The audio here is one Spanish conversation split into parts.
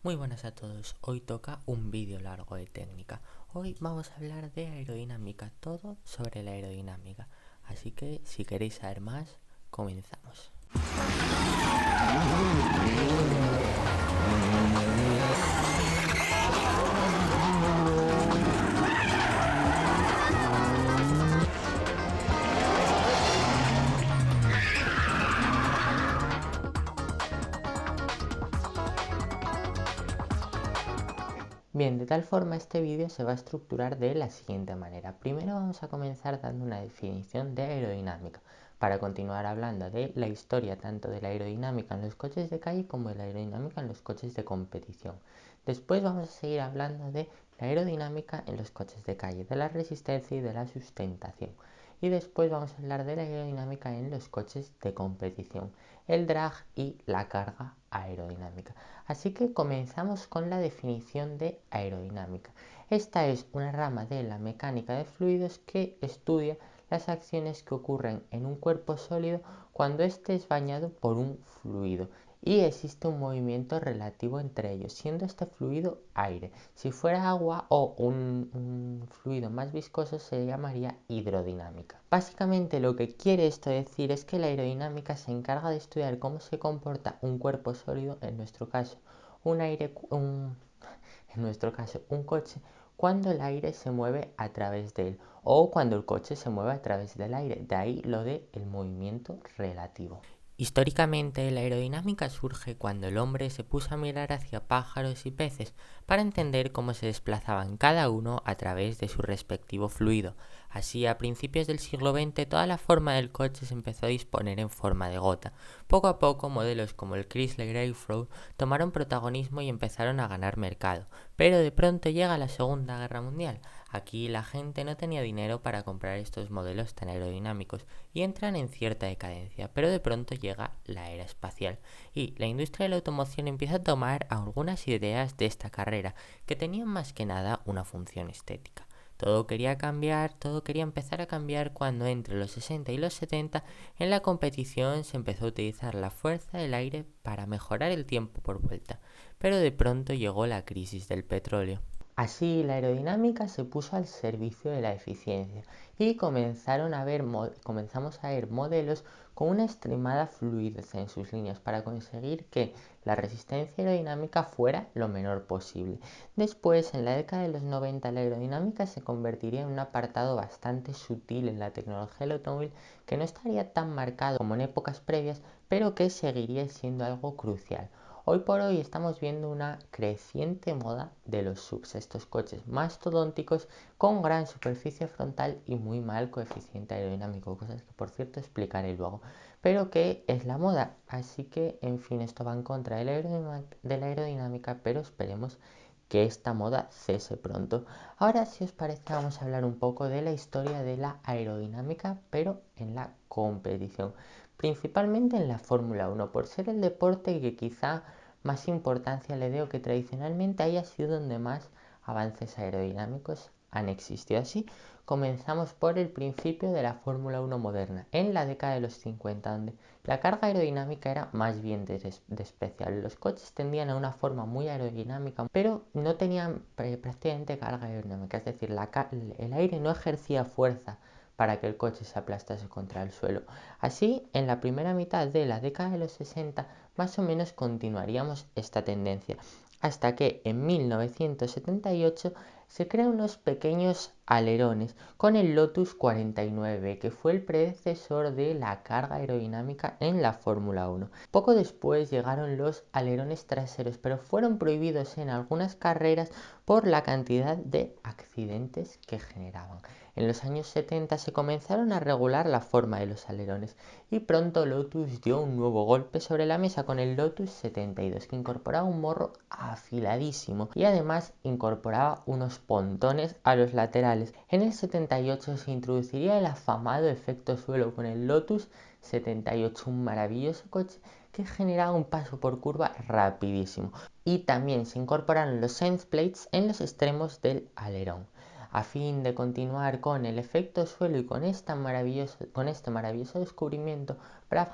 Muy buenas a todos, hoy toca un vídeo largo de técnica. Hoy vamos a hablar de aerodinámica, todo sobre la aerodinámica. Así que si queréis saber más, comenzamos. Bien, de tal forma este vídeo se va a estructurar de la siguiente manera. Primero vamos a comenzar dando una definición de aerodinámica, para continuar hablando de la historia tanto de la aerodinámica en los coches de calle como de la aerodinámica en los coches de competición. Después vamos a seguir hablando de la aerodinámica en los coches de calle, de la resistencia y de la sustentación. Y después vamos a hablar de la aerodinámica en los coches de competición, el drag y la carga aerodinámica. Así que comenzamos con la definición de aerodinámica. Esta es una rama de la mecánica de fluidos que estudia las acciones que ocurren en un cuerpo sólido cuando éste es bañado por un fluido y existe un movimiento relativo entre ellos, siendo este fluido aire. Si fuera agua o un fluido más viscoso se llamaría hidrodinámica. Básicamente lo que quiere esto decir es que la aerodinámica se encarga de estudiar cómo se comporta un cuerpo sólido, en nuestro caso un coche, cuando el aire se mueve a través de él o cuando el coche se mueve a través del aire. De ahí lo de el movimiento relativo. Históricamente, la aerodinámica surge cuando el hombre se puso a mirar hacia pájaros y peces para entender cómo se desplazaban cada uno a través de su respectivo fluido. Así, a principios del siglo XX, toda la forma del coche se empezó a disponer en forma de gota. Poco a poco, modelos como el Chrysler Airflow tomaron protagonismo y empezaron a ganar mercado. Pero de pronto llega la Segunda Guerra Mundial. Aquí la gente no tenía dinero para comprar estos modelos tan aerodinámicos y entran en cierta decadencia, pero de pronto llega la era espacial y la industria de la automoción empieza a tomar algunas ideas de esta carrera que tenían más que nada una función estética. Todo quería cambiar, todo quería empezar a cambiar cuando entre los 60 y los 70 en la competición se empezó a utilizar la fuerza del aire para mejorar el tiempo por vuelta, pero de pronto llegó la crisis del petróleo. Así, la aerodinámica se puso al servicio de la eficiencia y comenzamos a ver modelos con una extremada fluidez en sus líneas para conseguir que la resistencia aerodinámica fuera lo menor posible. Después, en la década de los 90, la aerodinámica se convertiría en un apartado bastante sutil en la tecnología del automóvil que no estaría tan marcado como en épocas previas, pero que seguiría siendo algo crucial. Hoy por hoy estamos viendo una creciente moda de los SUVs, estos coches mastodónticos con gran superficie frontal y muy mal coeficiente aerodinámico, cosas que por cierto explicaré luego, pero que es la moda, así que en fin, esto va en contra de la aerodinámica, pero esperemos que esta moda cese pronto. Ahora, si os parece, vamos a hablar un poco de la historia de la aerodinámica, pero en la competición, principalmente en la Fórmula 1, por ser el deporte que quizá más importancia le dé o que tradicionalmente haya sido donde más avances aerodinámicos han existido. Así, comenzamos por el principio de la Fórmula 1 moderna, en la década de los 50, donde la carga aerodinámica era más bien despreciable. Los coches tendían a una forma muy aerodinámica, pero no tenían prácticamente carga aerodinámica, es decir, el aire no ejercía fuerza para que el coche se aplastase contra el suelo. Así, en la primera mitad de la década de los 60, más o menos continuaríamos esta tendencia, hasta que en 1978 se crean unos pequeños alerones con el Lotus 49, que fue el predecesor de la carga aerodinámica en la Fórmula 1. Poco después llegaron los alerones traseros, pero fueron prohibidos en algunas carreras por la cantidad de accidentes que generaban. En los años 70 se comenzaron a regular la forma de los alerones y pronto Lotus dio un nuevo golpe sobre la mesa con el Lotus 72, que incorporaba un morro afiladísimo y además incorporaba unos pontones a los laterales. En el 78 se introduciría el afamado efecto suelo con el Lotus 78, un maravilloso coche que generaba un paso por curva rapidísimo, y también se incorporaron los sense plates en los extremos del alerón. A fin de continuar con el efecto suelo y con este maravilloso descubrimiento,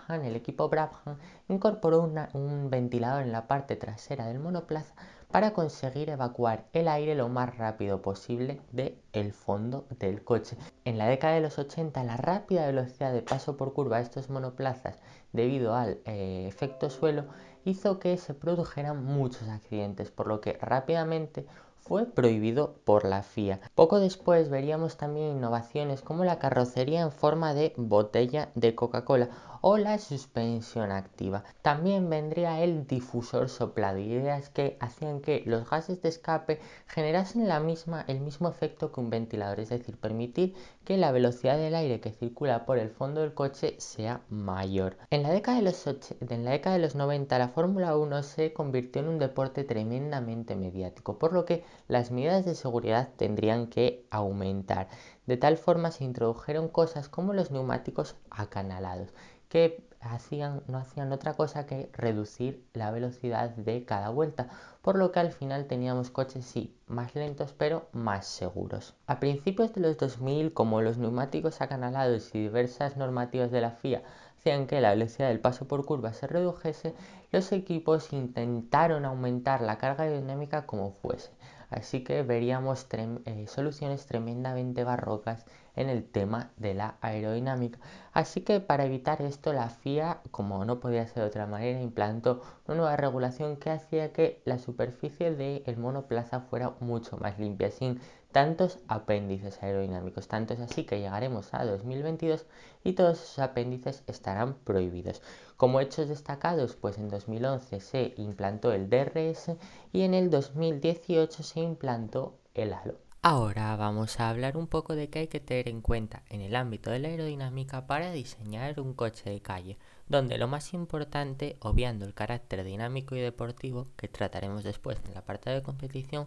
el equipo Brabham incorporó un ventilador en la parte trasera del monoplaza para conseguir evacuar el aire lo más rápido posible del fondo del coche. En la década de los 80, la rápida velocidad de paso por curva de estos monoplazas debido al efecto suelo hizo que se produjeran muchos accidentes, por lo que rápidamente fue prohibido por la FIA. Poco después veríamos también innovaciones como la carrocería en forma de botella de Coca-Cola o la suspensión activa. También vendría el difusor soplado, ideas que hacían que los gases de escape generasen el mismo efecto que un ventilador, es decir, permitir que la velocidad del aire que circula por el fondo del coche sea mayor. En la década de los 90, la Fórmula 1 se convirtió en un deporte tremendamente mediático, por lo que las medidas de seguridad tendrían que aumentar. De tal forma se introdujeron cosas como los neumáticos acanalados, que no hacían otra cosa que reducir la velocidad de cada vuelta, por lo que al final teníamos coches sí, más lentos pero más seguros. A principios de los 2000, como los neumáticos acanalados y diversas normativas de la FIA hacían que la velocidad del paso por curva se redujese, los equipos intentaron aumentar la carga aerodinámica como fuese. Así que veríamos soluciones tremendamente barrocas en el tema de la aerodinámica. Así que para evitar esto, la FIA, como no podía ser de otra manera, implantó una nueva regulación que hacía que la superficie del monoplaza fuera mucho más limpia, sin tantos apéndices aerodinámicos. Tanto es así que llegaremos a 2022 y todos esos apéndices estarán prohibidos. Como hechos destacados, pues en 2011 se implantó el DRS y en el 2018 se implantó el halo. Ahora vamos a hablar un poco de qué hay que tener en cuenta en el ámbito de la aerodinámica para diseñar un coche de calle, donde lo más importante, obviando el carácter dinámico y deportivo, que trataremos después en la parte de competición,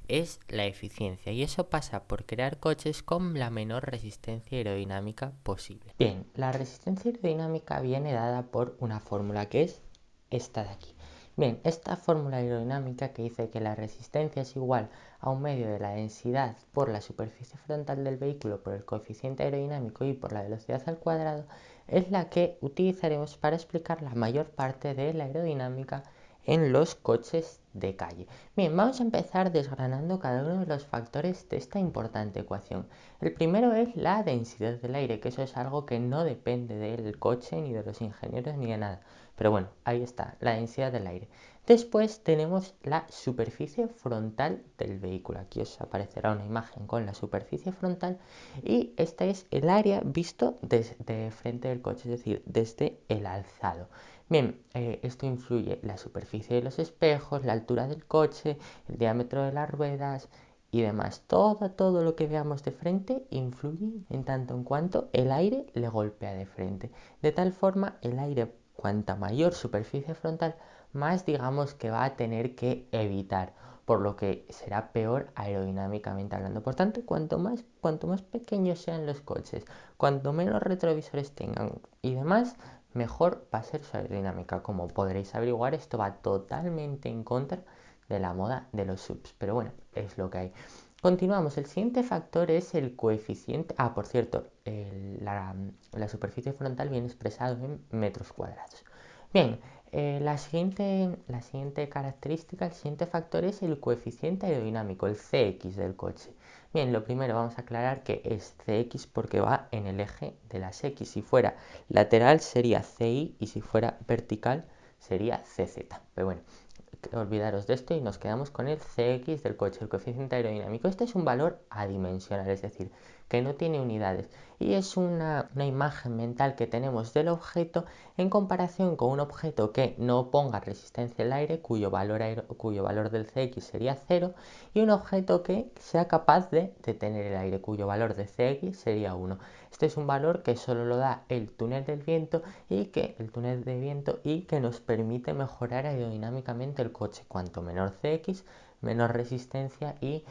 es la eficiencia, y eso pasa por crear coches con la menor resistencia aerodinámica posible. Bien, la resistencia aerodinámica viene dada por una fórmula que es esta de aquí. Bien, esta fórmula aerodinámica que dice que la resistencia es igual a un medio de la densidad por la superficie frontal del vehículo por el coeficiente aerodinámico y por la velocidad al cuadrado es la que utilizaremos para explicar la mayor parte de la aerodinámica en los coches de calle. Bien, vamos a empezar desgranando cada uno de los factores de esta importante ecuación. El primero es la densidad del aire, que eso es algo que no depende del coche, ni de los ingenieros, ni de nada. Pero bueno, ahí está, la densidad del aire. Después tenemos la superficie frontal del vehículo. Aquí os aparecerá una imagen con la superficie frontal y este es el área visto desde frente del coche, es decir, desde el alzado. Bien, esto influye la superficie de los espejos, la altura del coche, el diámetro de las ruedas y demás. Todo lo que veamos de frente influye en tanto en cuanto el aire le golpea de frente. De tal forma, el aire, cuanta mayor superficie frontal, más digamos que va a tener que evitar, por lo que será peor aerodinámicamente hablando. Por tanto, cuanto más pequeños sean los coches, cuanto menos retrovisores tengan y demás, mejor va a ser su aerodinámica. Como podréis averiguar, esto va totalmente en contra de la moda de los subs, pero bueno, es lo que hay. Continuamos, el siguiente factor es el coeficiente, por cierto, la superficie frontal viene expresado en metros cuadrados. Bien, la siguiente característica, el siguiente factor es el coeficiente aerodinámico, el CX del coche. Bien, lo primero vamos a aclarar que es CX porque va en el eje de las X. Si fuera lateral sería CY y si fuera vertical sería CZ. Pero bueno, olvidaros de esto y nos quedamos con el CX del coche, el coeficiente aerodinámico. Este es un valor adimensional, es decir, que no tiene unidades y es una imagen mental que tenemos del objeto en comparación con un objeto que no ponga resistencia al aire, cuyo valor del CX sería 0, y un objeto que sea capaz de detener el aire, cuyo valor de CX sería 1. Este es un valor que solo lo da el túnel de viento y que nos permite mejorar aerodinámicamente el coche. Cuanto menor CX, menor resistencia y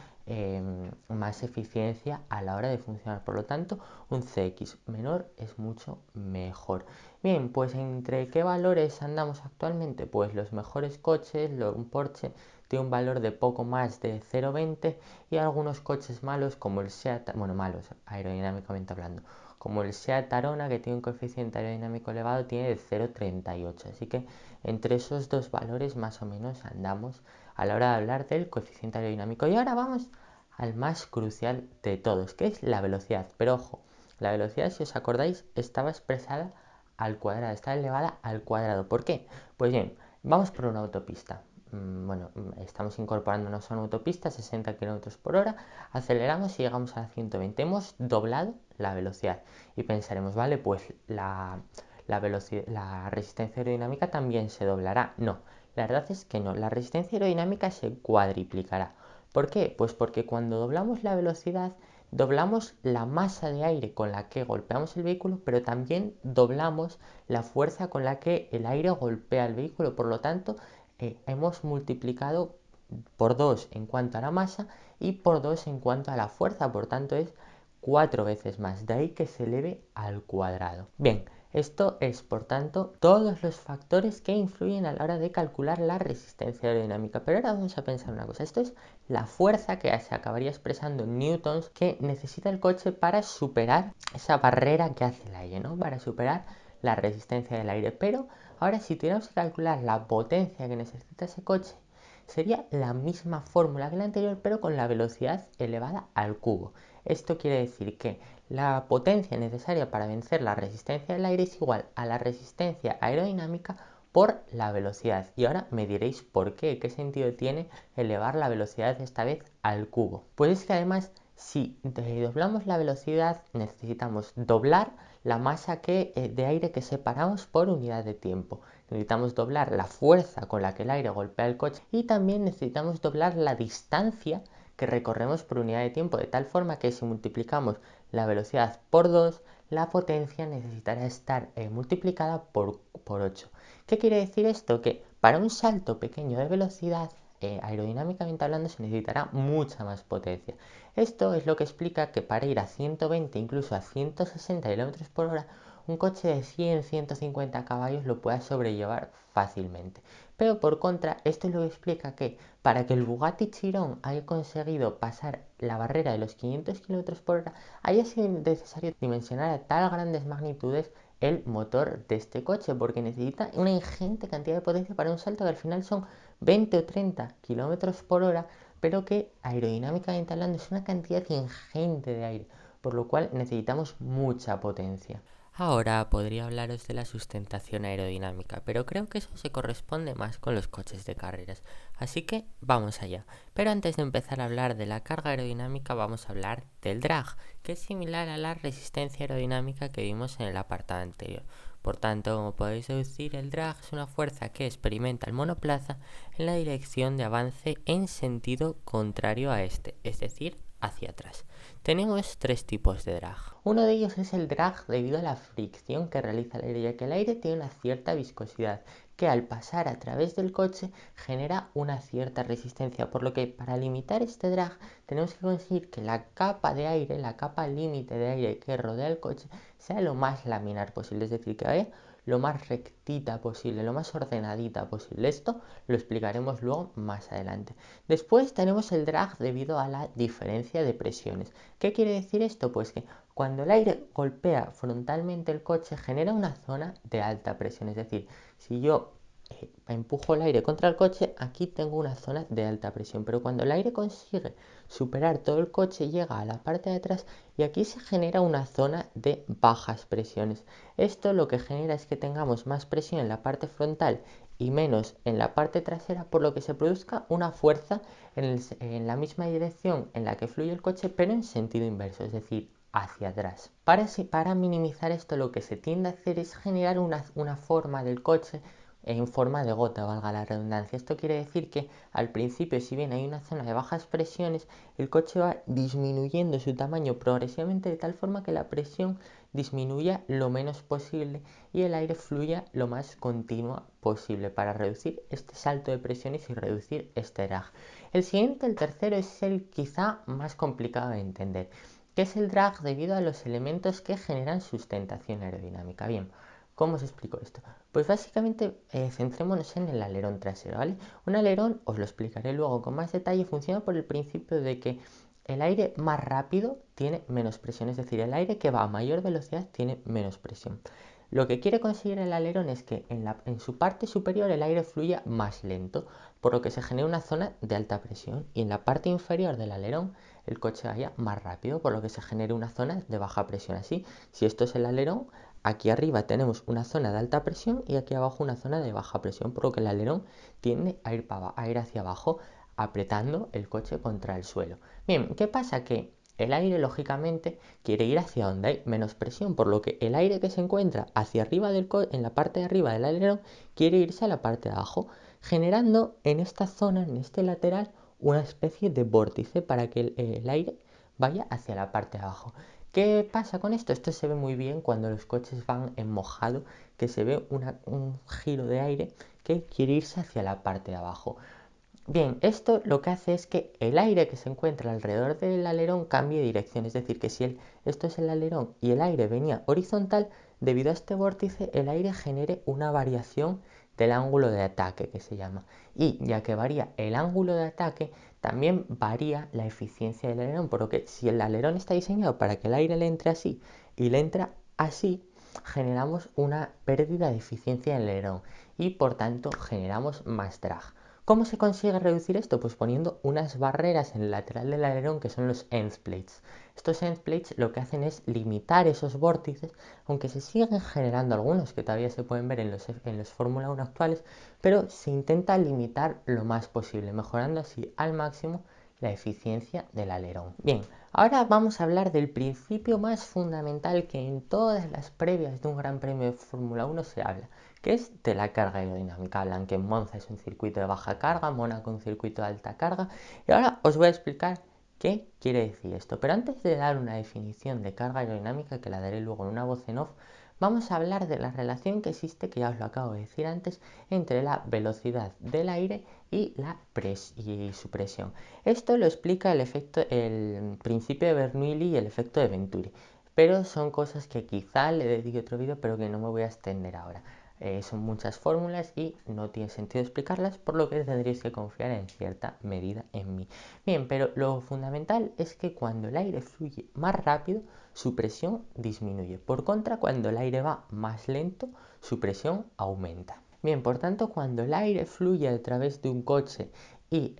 más eficiencia a la hora de funcionar. Por lo tanto, un CX menor es mucho mejor. Bien, pues ¿entre qué valores andamos actualmente? Pues los mejores coches, un Porsche tiene un valor de poco más de 0,20 y algunos coches malos como el Seat, bueno, malos aerodinámicamente hablando, como el Seat Arona, que tiene un coeficiente aerodinámico elevado, tiene de 0,38. Así que entre esos dos valores más o menos andamos a la hora de hablar del coeficiente aerodinámico. Y ahora vamos al más crucial de todos, que es la velocidad. Pero ojo, la velocidad, si os acordáis, estaba expresada al cuadrado, está elevada al cuadrado. ¿Por qué? Pues bien, vamos por una autopista. Bueno, estamos incorporándonos a una autopista, 60 km por hora, aceleramos y llegamos a 120. Hemos doblado la velocidad y pensaremos, vale, pues la resistencia aerodinámica también se doblará. No, la verdad es que no, la resistencia aerodinámica se cuadriplicará. ¿Por qué? Pues porque cuando doblamos la velocidad, doblamos la masa de aire con la que golpeamos el vehículo, pero también doblamos la fuerza con la que el aire golpea el vehículo. Por lo tanto, hemos multiplicado por 2 en cuanto a la masa y por 2 en cuanto a la fuerza. Por tanto, es 4 veces más. De ahí que se eleve al cuadrado. Bien, esto es, por tanto, todos los factores que influyen a la hora de calcular la resistencia aerodinámica. Pero ahora vamos a pensar una cosa. Esto es la fuerza que se acabaría expresando en newtons que necesita el coche para superar esa barrera que hace el aire, ¿no? Para superar la resistencia del aire. Pero ahora si tuviéramos que calcular la potencia que necesita ese coche, sería la misma fórmula que la anterior, pero con la velocidad elevada al cubo. Esto quiere decir que la potencia necesaria para vencer la resistencia del aire es igual a la resistencia aerodinámica por la velocidad. Y ahora me diréis por qué, qué sentido tiene elevar la velocidad esta vez al cubo. Pues es que además, si doblamos la velocidad, necesitamos doblar la masa de aire que separamos por unidad de tiempo. Necesitamos doblar la fuerza con la que el aire golpea el coche y también necesitamos doblar la distancia que recorremos por unidad de tiempo, de tal forma que si multiplicamos la velocidad por 2, la potencia necesitará estar multiplicada por 8. ¿Qué quiere decir esto? Que para un salto pequeño de velocidad, aerodinámicamente hablando, se necesitará mucha más potencia. Esto es lo que explica que para ir a 120, incluso a 160 km por hora, un coche de 100-150 caballos lo pueda sobrellevar fácilmente. Pero por contra, esto es lo que explica que para que el Bugatti Chiron haya conseguido pasar la barrera de los 500 km por hora, haya sido necesario dimensionar a tal grandes magnitudes el motor de este coche, porque necesita una ingente cantidad de potencia para un salto que al final son 20 o 30 km por hora, pero que aerodinámicamente hablando es una cantidad ingente de aire, por lo cual necesitamos mucha potencia. Ahora podría hablaros de la sustentación aerodinámica, pero creo que eso se corresponde más con los coches de carreras. Así que vamos allá. Pero antes de empezar a hablar de la carga aerodinámica, vamos a hablar del drag, que es similar a la resistencia aerodinámica que vimos en el apartado anterior. Por tanto, como podéis deducir, el drag es una fuerza que experimenta el monoplaza en la dirección de avance en sentido contrario a este, es decir, hacia atrás. Tenemos tres tipos de drag. Uno de ellos es el drag debido a la fricción que realiza el aire, ya que el aire tiene una cierta viscosidad que al pasar a través del coche genera una cierta resistencia, por lo que para limitar este drag tenemos que conseguir que la capa de aire, la capa límite de aire que rodea el coche, sea lo más laminar posible, es decir, que vaya lo más rectita posible, lo más ordenadita posible. Esto lo explicaremos luego más adelante. Después tenemos el drag debido a la diferencia de presiones. ¿Qué quiere decir esto? Pues que cuando el aire golpea frontalmente el coche genera una zona de alta presión, es decir, si yo empujo el aire contra el coche, aquí tengo una zona de alta presión, pero cuando el aire consigue superar todo el coche llega a la parte de atrás y aquí se genera una zona de bajas presiones. Esto lo que genera es que tengamos más presión en la parte frontal y menos en la parte trasera, por lo que se produzca una fuerza en la misma dirección en la que fluye el coche, pero en sentido inverso, es decir, hacia atrás. Para minimizar esto, lo que se tiende a hacer es generar una forma del coche en forma de gota, valga la redundancia. Esto quiere decir que al principio, si bien hay una zona de bajas presiones, el coche va disminuyendo su tamaño progresivamente de tal forma que la presión disminuya lo menos posible y el aire fluya lo más continua posible para reducir este salto de presiones y reducir este drag. El siguiente, el tercero, es el quizá más complicado de entender, que es el drag debido a los elementos que generan sustentación aerodinámica. Bien, ¿cómo os explico esto? Pues básicamente centrémonos en el alerón trasero, ¿vale? Un alerón, os lo explicaré luego con más detalle, funciona por el principio de que el aire más rápido tiene menos presión, es decir, el aire que va a mayor velocidad tiene menos presión. Lo que quiere conseguir el alerón es que en su parte superior el aire fluya más lento. por lo que se genera una zona de alta presión y en la parte inferior del alerón el coche vaya más rápido, por lo que se genera una zona de baja presión. Así, si esto es el alerón, aquí arriba tenemos una zona de alta presión y aquí abajo una zona de baja presión, por lo que el alerón tiende a ir hacia abajo, apretando el coche contra el suelo. Bien, ¿qué pasa? Que el aire, lógicamente, quiere ir hacia donde hay menos presión, por lo que el aire que se encuentra hacia arriba en la parte de arriba del alerón quiere irse a la parte de abajo, generando en esta zona, en este lateral, una especie de vórtice para que el aire vaya hacia la parte de abajo. ¿Qué pasa con esto? Esto se ve muy bien cuando los coches van en mojado, que se ve un giro de aire que quiere irse hacia la parte de abajo. Bien, esto lo que hace es que el aire que se encuentra alrededor del alerón cambie de dirección. Es decir, que si esto es el alerón y el aire venía horizontal, debido a este vórtice el aire genere una variación del ángulo de ataque que se llama. Y ya que varía el ángulo de ataque, también varía la eficiencia del alerón. Por lo que si el alerón está diseñado para que el aire le entre así y le entra así, generamos una pérdida de eficiencia del alerón y por tanto generamos más drag. ¿Cómo se consigue reducir esto? Pues poniendo unas barreras en el lateral del alerón que son los end plates. Estos end plates lo que hacen es limitar esos vórtices, aunque se siguen generando algunos que todavía se pueden ver en los Fórmula 1 actuales, pero se intenta limitar lo más posible, mejorando así al máximo la eficiencia del alerón. Bien, ahora vamos a hablar del principio más fundamental que en todas las previas de un Gran Premio de Fórmula 1 se habla, que es de la carga aerodinámica. Hablan que Monza es un circuito de baja carga, Mónaco un circuito de alta carga, y ahora os voy a explicar qué quiere decir esto. Pero antes de dar una definición de carga aerodinámica, que la daré luego en una voz en off, vamos a hablar de la relación que existe, que ya os lo acabo de decir antes, entre la velocidad del aire y su presión. Esto lo explica el principio de Bernoulli y el efecto de Venturi, pero son cosas que quizá le dedique otro vídeo, pero que no me voy a extender ahora. Son muchas fórmulas y no tiene sentido explicarlas, por lo que tendréis que confiar en cierta medida en mí. Bien, pero lo fundamental es que cuando el aire fluye más rápido, su presión disminuye. Por contra, cuando el aire va más lento, su presión aumenta. Bien, por tanto, cuando el aire fluye a través de un coche y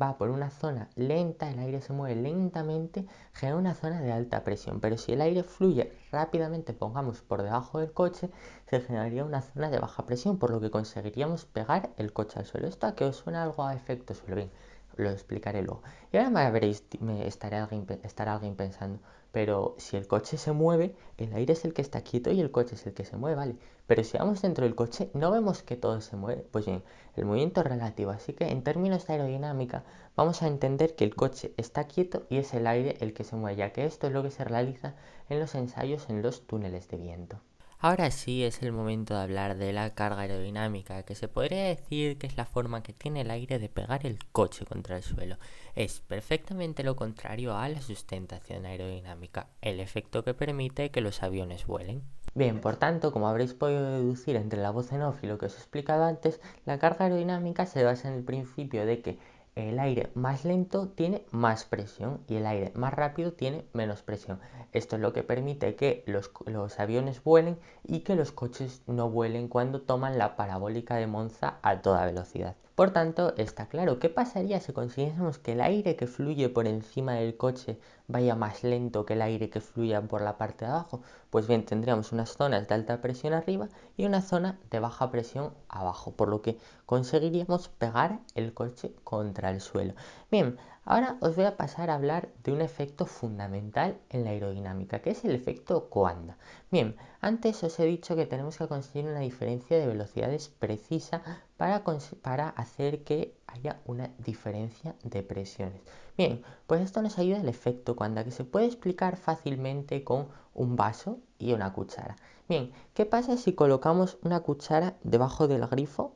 va por una zona lenta, el aire se mueve lentamente, genera una zona de alta presión. Pero si el aire fluye rápidamente, pongamos por debajo del coche, se generaría una zona de baja presión, por lo que conseguiríamos pegar el coche al suelo. Esto a que os suena algo a efecto suelo, bien, lo explicaré luego. Y ahora me veréis, estará alguien pensando, pero si el coche se mueve, el aire es el que está quieto y el coche es el que se mueve, ¿vale? Pero si vamos dentro del coche, ¿no vemos que todo se mueve? Pues bien, el movimiento es relativo, así que en términos de aerodinámica vamos a entender que el coche está quieto y es el aire el que se mueve, ya que esto es lo que se realiza en los ensayos en los túneles de viento. Ahora sí es el momento de hablar de la carga aerodinámica, que se podría decir que es la forma que tiene el aire de pegar el coche contra el suelo. Es perfectamente lo contrario a la sustentación aerodinámica, el efecto que permite que los aviones vuelen. Bien, por tanto, como habréis podido deducir entre la voz en off y lo que os he explicado antes, la carga aerodinámica se basa en el principio de que el aire más lento tiene más presión y el aire más rápido tiene menos presión. Esto es lo que permite que los aviones vuelen y que los coches no vuelen cuando toman la parabólica de Monza a toda velocidad. Por tanto, está claro, ¿qué pasaría si consiguiésemos que el aire que fluye por encima del coche vaya más lento que el aire que fluya por la parte de abajo? Pues bien, tendríamos unas zonas de alta presión arriba y una zona de baja presión abajo, por lo que conseguiríamos pegar el coche contra el suelo. Bien, ahora os voy a pasar a hablar de un efecto fundamental en la aerodinámica, que es el efecto Coanda. Bien, antes os he dicho que tenemos que conseguir una diferencia de velocidades precisa para hacer que haya una diferencia de presiones. Bien, pues esto nos ayuda el efecto Coanda, que se puede explicar fácilmente con un vaso y una cuchara. Bien, ¿qué pasa si colocamos una cuchara debajo del grifo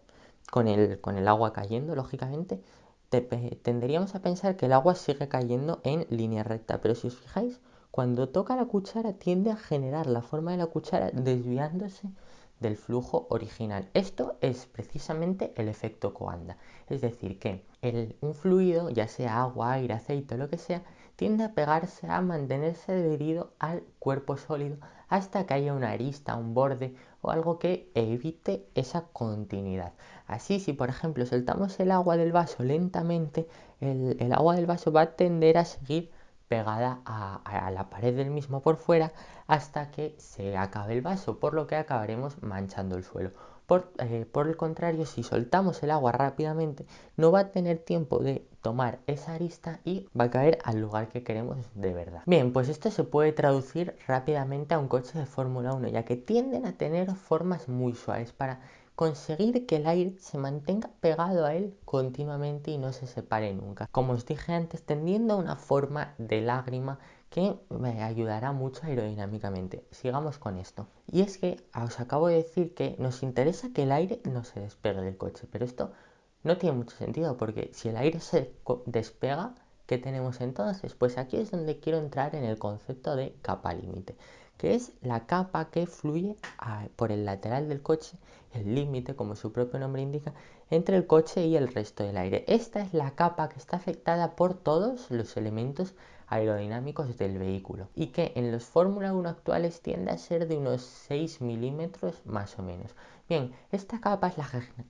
con el agua cayendo, lógicamente? Tenderíamos a pensar que el agua sigue cayendo en línea recta, pero si os fijáis, cuando toca la cuchara tiende a generar la forma de la cuchara desviándose del flujo original. Esto es precisamente el efecto Coanda. Es decir, que un fluido, ya sea agua, aire, aceite o lo que sea, tiende a pegarse, a mantenerse adherido al cuerpo sólido hasta que haya una arista, un borde o algo que evite esa continuidad. Así, si por ejemplo soltamos el agua del vaso lentamente, el agua del vaso va a tender a seguir pegada a la pared del mismo por fuera hasta que se acabe el vaso, por lo que acabaremos manchando el suelo. Por el contrario, si soltamos el agua rápidamente, no va a tener tiempo de tomar esa arista y va a caer al lugar que queremos de verdad. Bien, pues esto se puede traducir rápidamente a un coche de Fórmula 1, ya que tienden a tener formas muy suaves para conseguir que el aire se mantenga pegado a él continuamente y no se separe nunca. Como os dije antes, tendiendo a una forma de lágrima que me ayudará mucho aerodinámicamente. Sigamos con esto. Y es que os acabo de decir que nos interesa que el aire no se despegue del coche, pero esto no tiene mucho sentido porque si el aire se despega, ¿qué tenemos entonces? Pues aquí es donde quiero entrar en el concepto de capa límite, que es la capa que fluye por el lateral del coche, el límite, como su propio nombre indica, entre el coche y el resto del aire. Esta es la capa que está afectada por todos los elementos aerodinámicos del vehículo y que en los Fórmula 1 actuales tiende a ser de unos 6 milímetros más o menos. Bien, esta capa es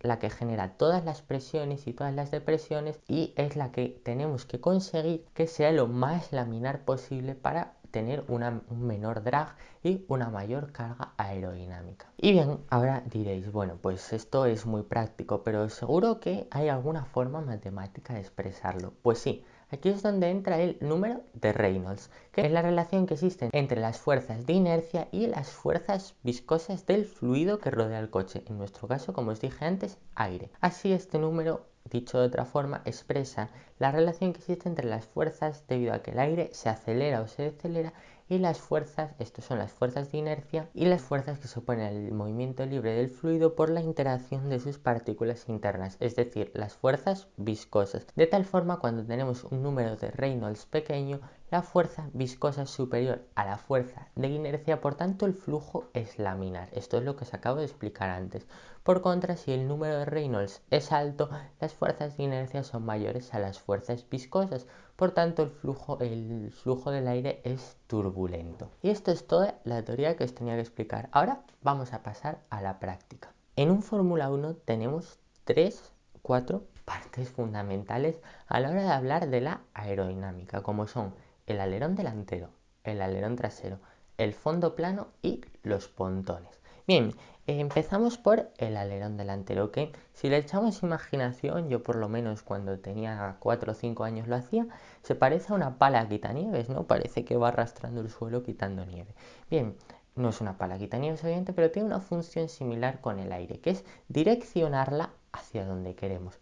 la que genera todas las presiones y todas las depresiones y es la que tenemos que conseguir que sea lo más laminar posible para tener un menor drag y una mayor carga aerodinámica. Y bien, ahora diréis, bueno, pues esto es muy práctico, pero seguro que hay alguna forma matemática de expresarlo. Pues sí, aquí es donde entra el número de Reynolds, que es la relación que existe entre las fuerzas de inercia y las fuerzas viscosas del fluido que rodea el coche. En nuestro caso, como os dije antes, aire. Así este número, dicho de otra forma, expresa la relación que existe entre las fuerzas debido a que el aire se acelera o se decelera y las fuerzas, estas son las fuerzas de inercia y las fuerzas que se oponen al movimiento libre del fluido por la interacción de sus partículas internas, es decir, las fuerzas viscosas. De tal forma, cuando tenemos un número de Reynolds pequeño, la fuerza viscosa es superior a la fuerza de inercia, por tanto el flujo es laminar. Esto es lo que os acabo de explicar antes. Por contra, si el número de Reynolds es alto, las fuerzas de inercia son mayores a las fuerzas viscosas, por tanto el flujo del aire es turbulento. Y esto es toda la teoría que os tenía que explicar. Ahora vamos a pasar a la práctica. En un Fórmula 1 tenemos 4 partes fundamentales a la hora de hablar de la aerodinámica, como son el alerón delantero, el alerón trasero, el fondo plano y los pontones. Bien, empezamos por el alerón delantero, que si le echamos imaginación, yo por lo menos cuando tenía 4 o 5 años lo hacía, se parece a una pala quitanieves, ¿no? Parece que va arrastrando el suelo quitando nieve. Bien, no es una pala quitanieves obviamente, pero tiene una función similar con el aire, que es direccionarla hacia donde queremos.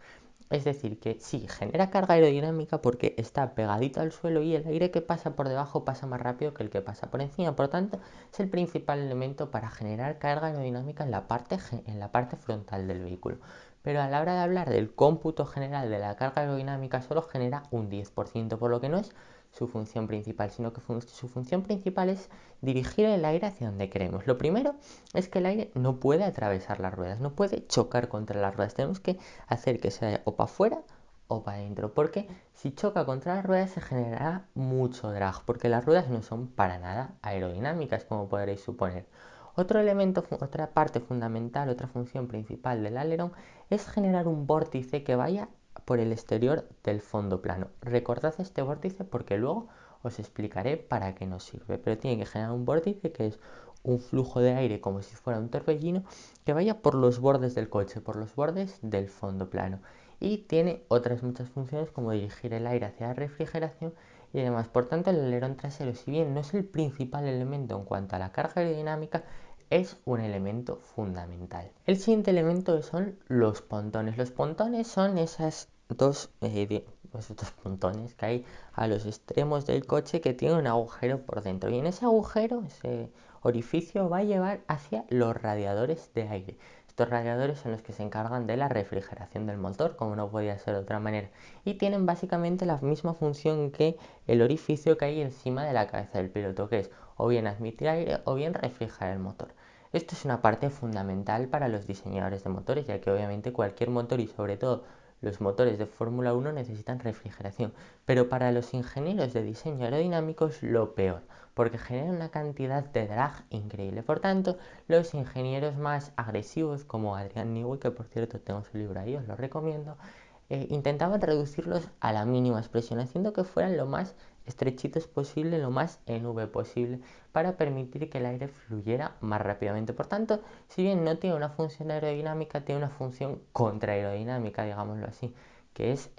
Es decir, que sí, genera carga aerodinámica porque está pegadito al suelo y el aire que pasa por debajo pasa más rápido que el que pasa por encima. Por tanto, es el principal elemento para generar carga aerodinámica en la parte frontal del vehículo. Pero a la hora de hablar del cómputo general de la carga aerodinámica solo genera un 10%, por lo que no es su función principal, sino que su función principal es dirigir el aire hacia donde queremos. Lo primero es que el aire no puede atravesar las ruedas, no puede chocar contra las ruedas. Tenemos que hacer que sea o para afuera o para adentro, porque si choca contra las ruedas se generará mucho drag, porque las ruedas no son para nada aerodinámicas, como podréis suponer. Otro elemento, otra parte fundamental, otra función principal del alerón es generar un vórtice que vaya por el exterior del fondo plano. Recordad este vórtice porque luego os explicaré para qué nos sirve, pero tiene que generar un vórtice que es un flujo de aire como si fuera un torbellino que vaya por los bordes del coche, por los bordes del fondo plano. Y tiene otras muchas funciones como dirigir el aire hacia la refrigeración y demás. Por tanto, el alerón trasero, si bien no es el principal elemento en cuanto a la carga aerodinámica, es un elemento fundamental. El siguiente elemento son los pontones. Los pontones son esos dos pontones que hay a los extremos del coche que tienen un agujero por dentro. Y en ese agujero, ese orificio va a llevar hacia los radiadores de aire. Estos radiadores son los que se encargan de la refrigeración del motor, como no podía ser de otra manera. Y tienen básicamente la misma función que el orificio que hay encima de la cabeza del piloto, que es o bien admitir aire o bien refrigerar el motor. Esto es una parte fundamental para los diseñadores de motores, ya que obviamente cualquier motor y sobre todo los motores de Fórmula 1 necesitan refrigeración, pero para los ingenieros de diseño aerodinámico es lo peor, porque genera una cantidad de drag increíble. Por tanto, los ingenieros más agresivos, como Adrian Newey, que por cierto tengo su libro ahí, os lo recomiendo, intentaban reducirlos a la mínima expresión, haciendo que fueran lo más estrechitos posible, lo más en V posible, para permitir que el aire fluyera más rápidamente. Por tanto, si bien no tiene una función aerodinámica, tiene una función contraaerodinámica, digámoslo así, que es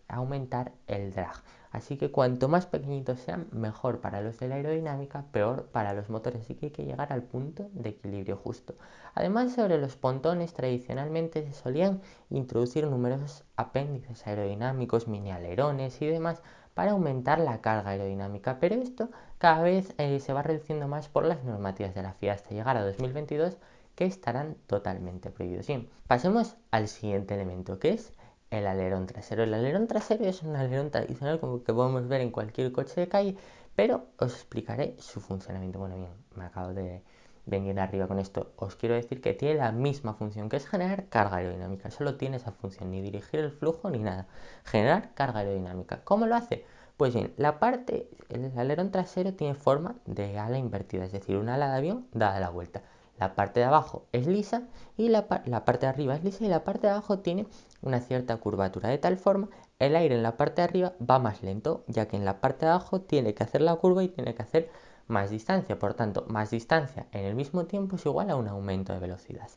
aumentar el drag. Así que cuanto más pequeñitos sean, mejor para los de la aerodinámica, peor para los motores. Así que hay que llegar al punto de equilibrio justo. Además, sobre los pontones tradicionalmente se solían introducir numerosos apéndices aerodinámicos, mini alerones y demás para aumentar la carga aerodinámica, pero esto cada vez se va reduciendo más por las normativas de la FIA hasta llegar a 2022, que estarán totalmente prohibidos. Bien, pasemos al siguiente elemento, que es el alerón trasero. El alerón trasero es un alerón tradicional como que podemos ver en cualquier coche de calle, pero os explicaré su funcionamiento. Bueno, bien, me acabo de venir arriba con esto. Os quiero decir que tiene la misma función, que es generar carga aerodinámica. Solo tiene esa función, ni dirigir el flujo ni nada. Generar carga aerodinámica. ¿Cómo lo hace? Pues bien, el alerón trasero tiene forma de ala invertida, es decir, un ala de avión dada la vuelta. La parte de abajo es lisa y la parte de arriba es lisa y la parte de abajo tiene una cierta curvatura. De tal forma, el aire en la parte de arriba va más lento, ya que en la parte de abajo tiene que hacer la curva y tiene que hacer más distancia. Por tanto, más distancia en el mismo tiempo es igual a un aumento de velocidad.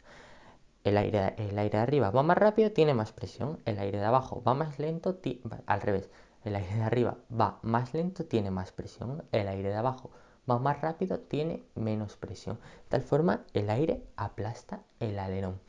El aire de arriba va más rápido, tiene más presión. El aire de abajo va más lento, al revés. El aire de arriba va más lento, tiene más presión. El aire de abajo va más rápido, tiene menos presión. De tal forma, el aire aplasta el alerón.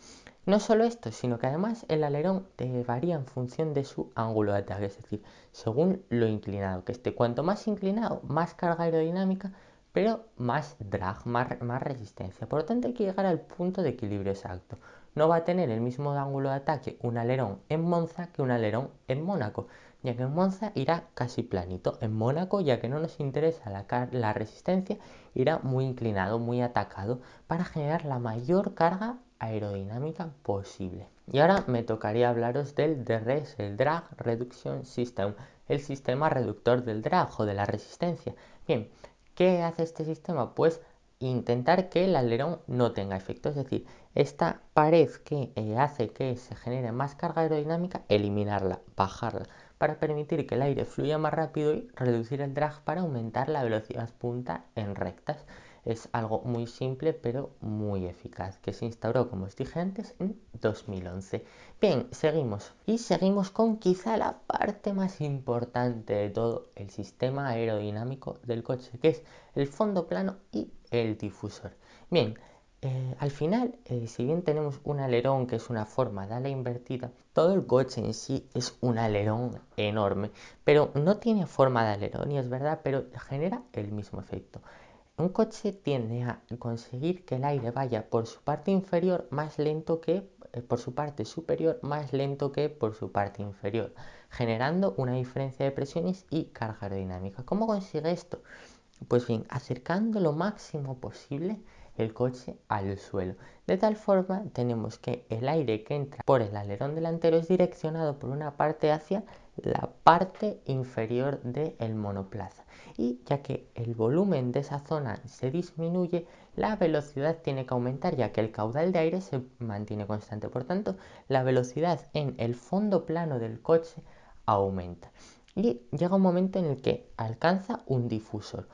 No solo esto, sino que además el alerón varía en función de su ángulo de ataque, es decir, según lo inclinado que esté. Cuanto más inclinado, más carga aerodinámica, pero más drag, más resistencia. Por lo tanto, hay que llegar al punto de equilibrio exacto. No va a tener el mismo ángulo de ataque un alerón en Monza que un alerón en Mónaco, ya que en Monza irá casi planito. En Mónaco, ya que no nos interesa la resistencia, irá muy inclinado, muy atacado, para generar la mayor carga aerodinámica posible. Y ahora me tocaría hablaros del DRS, el Drag Reduction System, el sistema reductor del drag o de la resistencia. Bien, ¿qué hace este sistema? Pues intentar que el alerón no tenga efecto, es decir, esta pared que hace que se genere más carga aerodinámica, eliminarla, bajarla, para permitir que el aire fluya más rápido y reducir el drag para aumentar la velocidad punta en rectas. Es algo muy simple pero muy eficaz, que se instauró, como os dije antes, en 2011. Bien, seguimos. Y seguimos con quizá la parte más importante de todo el sistema aerodinámico del coche, que es el fondo plano y el difusor. Bien, al final, si bien tenemos un alerón que es una forma de ala invertida, todo el coche en sí es un alerón enorme, pero no tiene forma de alerón y es verdad, pero genera el mismo efecto. Un coche tiende a conseguir que el aire vaya por su parte inferior más lento que por su parte superior más lento que por su parte inferior, generando una diferencia de presiones y carga aerodinámica. ¿Cómo consigue esto? Pues bien, acercando lo máximo posible el coche al suelo. De tal forma, tenemos que el aire que entra por el alerón delantero es direccionado por una parte hacia la parte inferior del monoplaza. Y ya que el volumen de esa zona se disminuye, la velocidad tiene que aumentar, ya que el caudal de aire se mantiene constante. Por tanto, la velocidad en el fondo plano del coche aumenta. Y llega un momento en el que alcanza un difusor,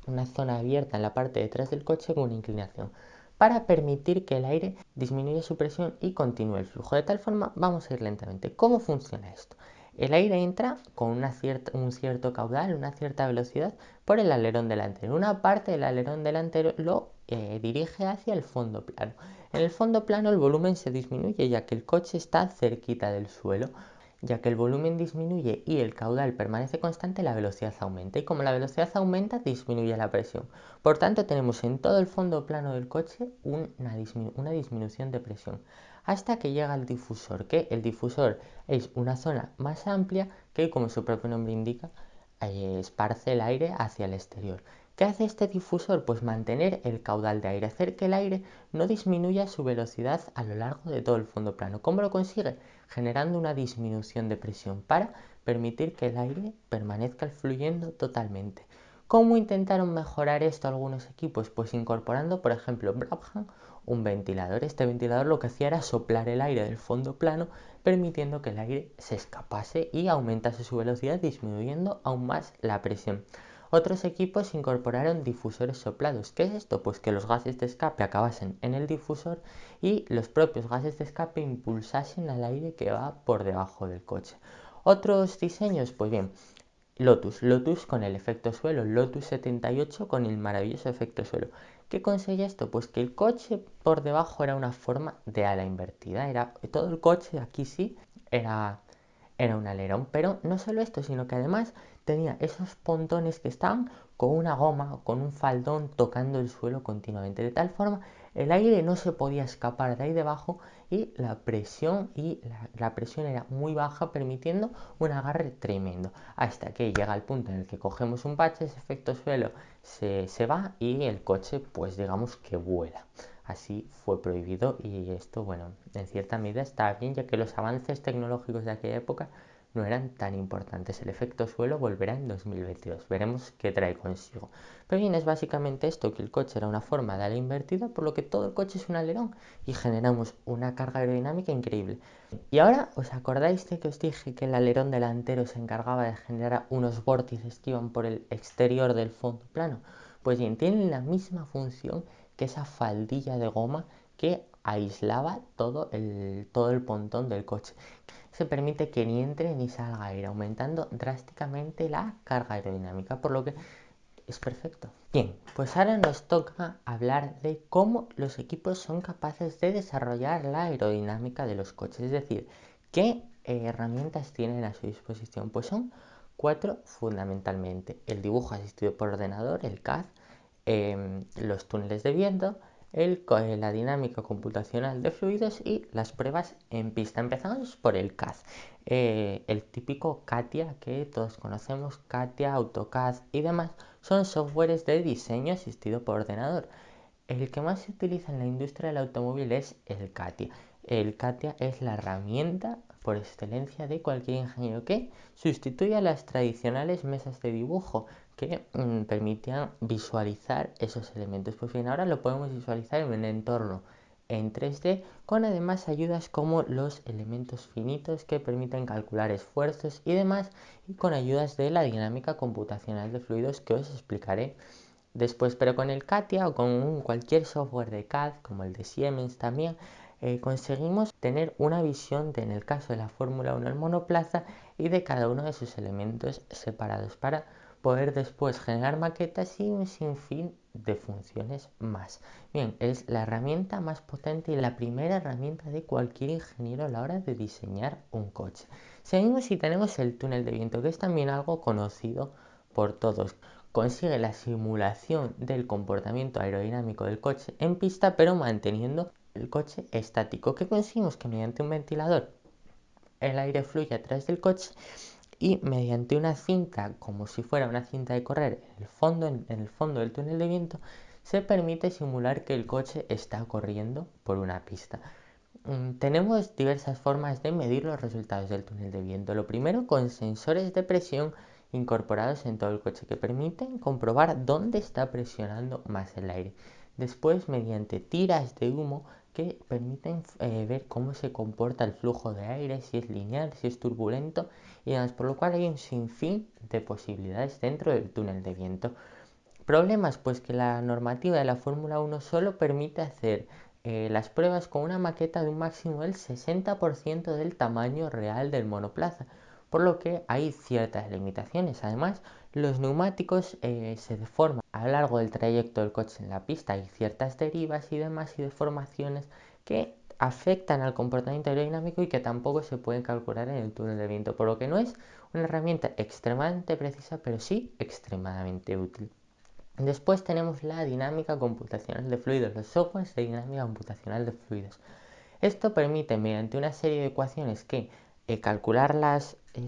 una zona abierta en la parte de atrás del coche con una inclinación, para permitir que el aire disminuya su presión y continúe el flujo. De tal forma, vamos a ir lentamente. ¿Cómo funciona esto? El aire entra con un cierto caudal, una cierta velocidad, por el alerón delantero. Una parte del alerón delantero lo dirige hacia el fondo plano. En el fondo plano el volumen se disminuye, ya que el coche está cerquita del suelo. Ya que el volumen disminuye y el caudal permanece constante, la velocidad aumenta. Y como la velocidad aumenta, disminuye la presión. Por tanto, tenemos en todo el fondo plano del coche una disminución de presión. Hasta que llega el difusor, que el difusor es una zona más amplia que, como su propio nombre indica, esparce el aire hacia el exterior. ¿Qué hace este difusor? Pues mantener el caudal de aire, hacer que el aire no disminuya su velocidad a lo largo de todo el fondo plano. ¿Cómo lo consigue? Generando una disminución de presión para permitir que el aire permanezca fluyendo totalmente. ¿Cómo intentaron mejorar esto algunos equipos? Pues incorporando, por ejemplo, Brabham, un ventilador. Este ventilador lo que hacía era soplar el aire del fondo plano, permitiendo que el aire se escapase y aumentase su velocidad, disminuyendo aún más la presión. Otros equipos incorporaron difusores soplados. ¿Qué es esto? Pues que los gases de escape acabasen en el difusor y los propios gases de escape impulsasen al aire que va por debajo del coche. Otros diseños, pues bien, Lotus con el efecto suelo, Lotus 78 con el maravilloso efecto suelo. ¿Qué conseguía esto? Pues que el coche por debajo era una forma de ala invertida, era todo el coche aquí sí era un alerón, pero no solo esto, sino que además tenía esos pontones que estaban con una goma o con un faldón tocando el suelo continuamente, de tal forma el aire no se podía escapar de ahí debajo y la presión era muy baja, permitiendo un agarre tremendo, hasta que llega el punto en el que cogemos un bache, ese efecto suelo se va y el coche pues digamos que vuela. Así fue prohibido y esto, bueno, en cierta medida está bien, ya que los avances tecnológicos de aquella época no eran tan importantes. El efecto suelo volverá en 2022. Veremos qué trae consigo. Pero bien, es básicamente esto, que el coche era una forma de ala invertida, por lo que todo el coche es un alerón y generamos una carga aerodinámica increíble. Y ahora, ¿os acordáis de que os dije que el alerón delantero se encargaba de generar unos vórtices que iban por el exterior del fondo plano? Pues bien, tienen la misma función que esa faldilla de goma que aislaba todo el pontón del coche. Se permite que ni entre ni salga aire, aumentando drásticamente la carga aerodinámica, por lo que es perfecto. Bien, pues ahora nos toca hablar de cómo los equipos son capaces de desarrollar la aerodinámica de los coches, es decir, qué herramientas tienen a su disposición. Pues son cuatro fundamentalmente: el dibujo asistido por ordenador, el CAD, los túneles de viento, la dinámica computacional de fluidos y las pruebas en pista. Empezamos por el CAD. El típico CATIA que todos conocemos, CATIA, AutoCAD y demás, son softwares de diseño asistido por ordenador. El que más se utiliza en la industria del automóvil es el CATIA. El CATIA es la herramienta por excelencia de cualquier ingeniero, que sustituye a las tradicionales mesas de dibujo que permitían visualizar esos elementos. Pues bien, ahora lo podemos visualizar en un entorno en 3D, con además ayudas como los elementos finitos que permiten calcular esfuerzos y demás, y con ayudas de la dinámica computacional de fluidos que os explicaré después. Pero con el CATIA o con cualquier software de CAD, como el de Siemens también, conseguimos tener una visión en el caso de la Fórmula 1, el monoplaza, y de cada uno de sus elementos separados, para poder después generar maquetas y un sinfín de funciones más. Bien, es la herramienta más potente y la primera herramienta de cualquier ingeniero a la hora de diseñar un coche. Seguimos y tenemos el túnel de viento, que es también algo conocido por todos. Consigue la simulación del comportamiento aerodinámico del coche en pista, pero manteniendo el coche estático. ¿Qué conseguimos? Que mediante un ventilador el aire fluye a través del coche, y mediante una cinta, como si fuera una cinta de correr, en el fondo del túnel de viento, se permite simular que el coche está corriendo por una pista. Tenemos diversas formas de medir los resultados del túnel de viento. Lo primero, con sensores de presión incorporados en todo el coche, que permiten comprobar dónde está presionando más el aire. Después, mediante tiras de humo que permiten ver cómo se comporta el flujo de aire, si es lineal, si es turbulento y demás, por lo cual hay un sinfín de posibilidades dentro del túnel de viento. Problemas, pues que la normativa de la Fórmula 1 solo permite hacer las pruebas con una maqueta de un máximo del 60% del tamaño real del monoplaza, por lo que hay ciertas limitaciones. Además, los neumáticos se deforman a lo largo del trayecto del coche en la pista. Hay ciertas derivas y demás y deformaciones que afectan al comportamiento aerodinámico y que tampoco se pueden calcular en el túnel de viento, por lo que no es una herramienta extremadamente precisa, pero sí extremadamente útil. Después tenemos la dinámica computacional de fluidos, los softwares de dinámica computacional de fluidos. Esto permite, mediante una serie de ecuaciones, que calcular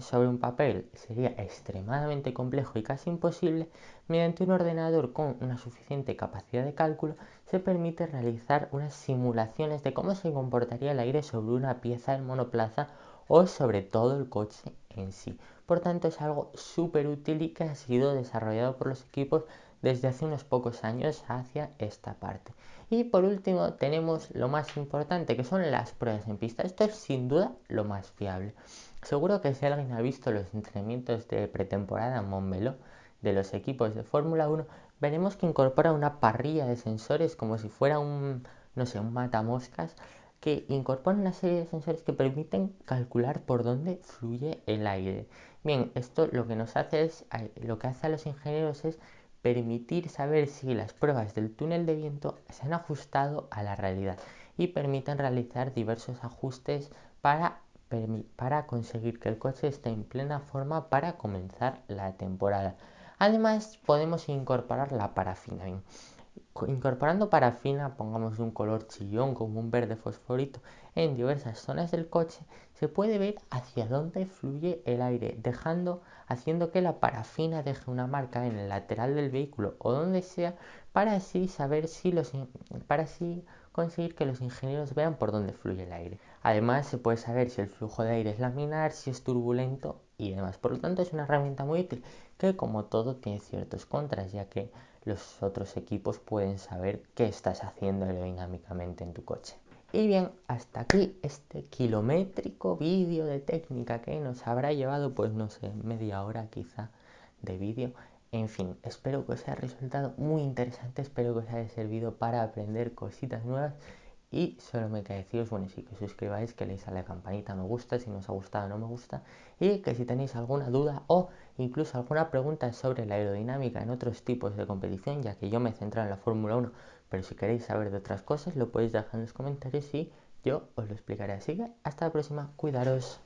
sobre un papel sería extremadamente complejo y casi imposible, mediante un ordenador con una suficiente capacidad de cálculo se permite realizar unas simulaciones de cómo se comportaría el aire sobre una pieza del monoplaza o sobre todo el coche en sí. Por tanto, es algo súper útil y que ha sido desarrollado por los equipos desde hace unos pocos años hacia esta parte. Y por último tenemos lo más importante, que son las pruebas en pista. Esto es sin duda lo más fiable. Seguro que si alguien ha visto los entrenamientos de pretemporada en Montmeló de los equipos de Fórmula 1, veremos que incorpora una parrilla de sensores como si fuera un, no sé, un matamoscas, que incorpora una serie de sensores que permiten calcular por dónde fluye el aire. Bien, esto lo que nos hace es, lo que hace a los ingenieros es permitir saber si las pruebas del túnel de viento se han ajustado a la realidad y permiten realizar diversos ajustes para conseguir que el coche esté en plena forma para comenzar la temporada. Además, podemos incorporar la parafina. Bien, incorporando parafina, pongamos de un color chillón como un verde fosforito en diversas zonas del coche, se puede ver hacia dónde fluye el aire, haciendo que la parafina deje una marca en el lateral del vehículo o donde sea, para así saber si para así conseguir que los ingenieros vean por dónde fluye el aire. Además, se puede saber si el flujo de aire es laminar, si es turbulento y demás. Por lo tanto, es una herramienta muy útil que, como todo, tiene ciertos contras, ya que los otros equipos pueden saber qué estás haciendo aerodinámicamente en tu coche. Y bien, hasta aquí este kilométrico vídeo de técnica que nos habrá llevado, pues no sé, media hora quizá de vídeo. En fin, espero que os haya resultado muy interesante, espero que os haya servido para aprender cositas nuevas. Y solo me queda deciros, bueno, sí, que os suscribáis, que leéis a la campanita me gusta, si no os ha gustado no me gusta, y que si tenéis alguna duda o incluso alguna pregunta sobre la aerodinámica en otros tipos de competición, ya que yo me he centrado en la Fórmula 1, pero si queréis saber de otras cosas lo podéis dejar en los comentarios y yo os lo explicaré. Así que hasta la próxima, cuidaros.